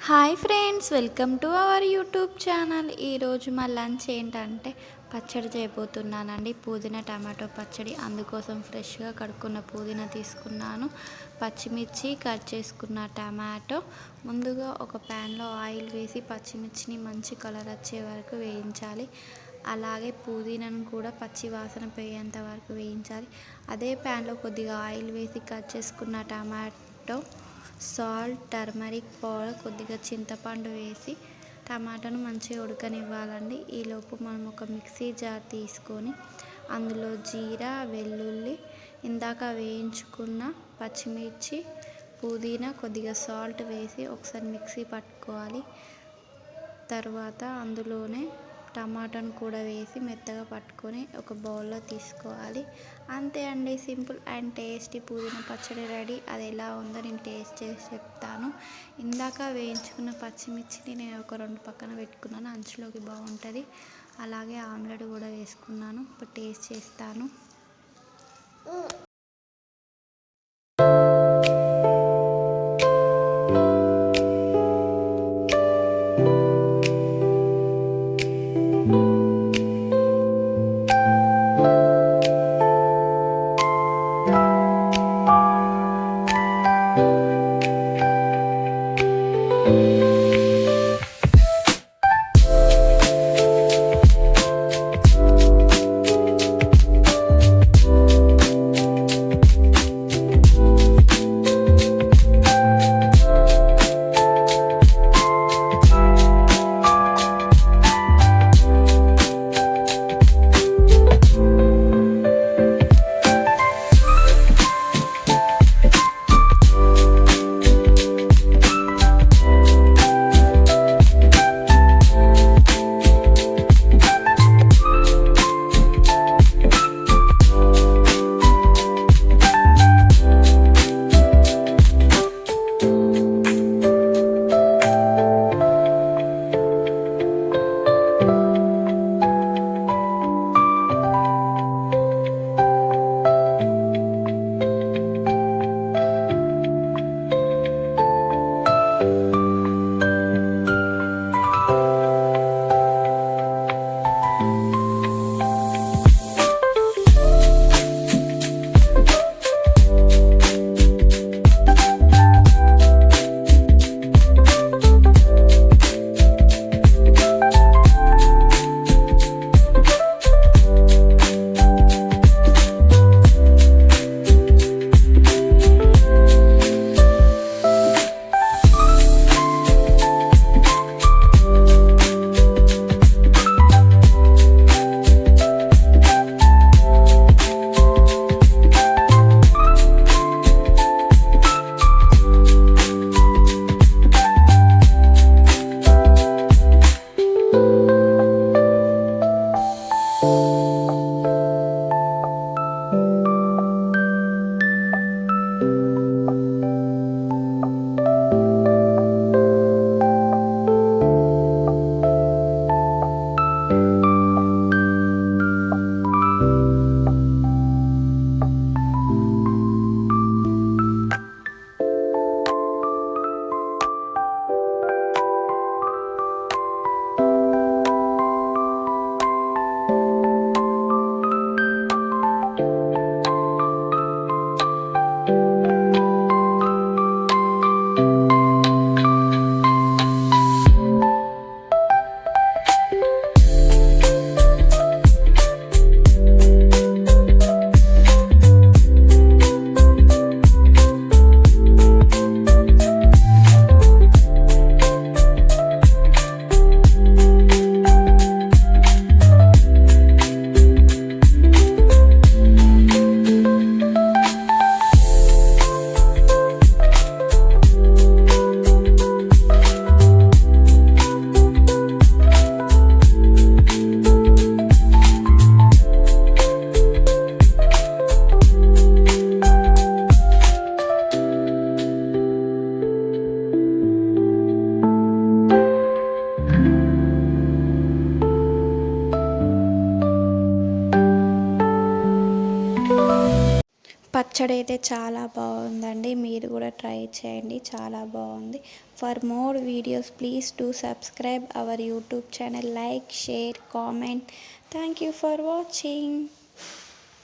Hi friends, welcome to our YouTube channel. ఈరోజు మా lunch ఏంటంటే పచ్చడి చేయబోతున్నానండి. పుదీనా టమాటో పచ్చడి. అందుకోసం ఫ్రెష్గా కడుక్కున్న పుదీనా తీసుకున్నాను, పచ్చిమిర్చి కట్ చేసుకున్న టమాటో. ముందుగా ఒక ప్యాన్లో ఆయిల్ వేసి పచ్చిమిర్చిని మంచి కలర్ వచ్చే వరకు వేయించాలి. అలాగే పుదీనాను కూడా పచ్చి వాసన పోయేంత వరకు వేయించాలి. అదే ప్యాన్లో కొద్దిగా ఆయిల్ వేసి కట్ చేసుకున్న టమాటో, సాల్ట్, టర్మరిక్ పౌడర్, కొద్దిగా చింతపండు వేసి టమాటాను మంచిగా ఉడకనివ్వాలండి. ఈలోపు మనం ఒక మిక్సీ జార్ తీసుకొని అందులో జీరా, వెల్లుల్లి, ఇందాక వేయించుకున్న పచ్చిమిర్చి, పుదీనా, కొద్దిగా సాల్ట్ వేసి ఒకసారి మిక్సీ పట్టుకోవాలి. తర్వాత అందులోనే టమాటాను కూడా వేసి మెత్తగా పట్టుకొని ఒక బౌల్లో తీసుకోవాలి. అంతే అండి, సింపుల్ అండ్ టేస్టీ పుదీనా పచ్చడి రెడీ. అది ఎలా ఉందో నేను టేస్ట్ చేసి చెప్తాను. ఇందాక వేయించుకున్న పచ్చిమిర్చిని నేను ఒక 2 పక్కన పెట్టుకున్నాను, అంచులోకి బాగుంటుంది. అలాగే ఆమ్లెట్ కూడా వేసుకున్నాను. ఇప్పుడు టేస్ట్ చేస్తాను. పచ్చడి అయితే చాలా బాగుందండి. మీరు కూడా ట్రై చేయండి, చాలా బాగుంది. For more videos please do subscribe our YouTube channel. Like, share, comment. Thank you for watching.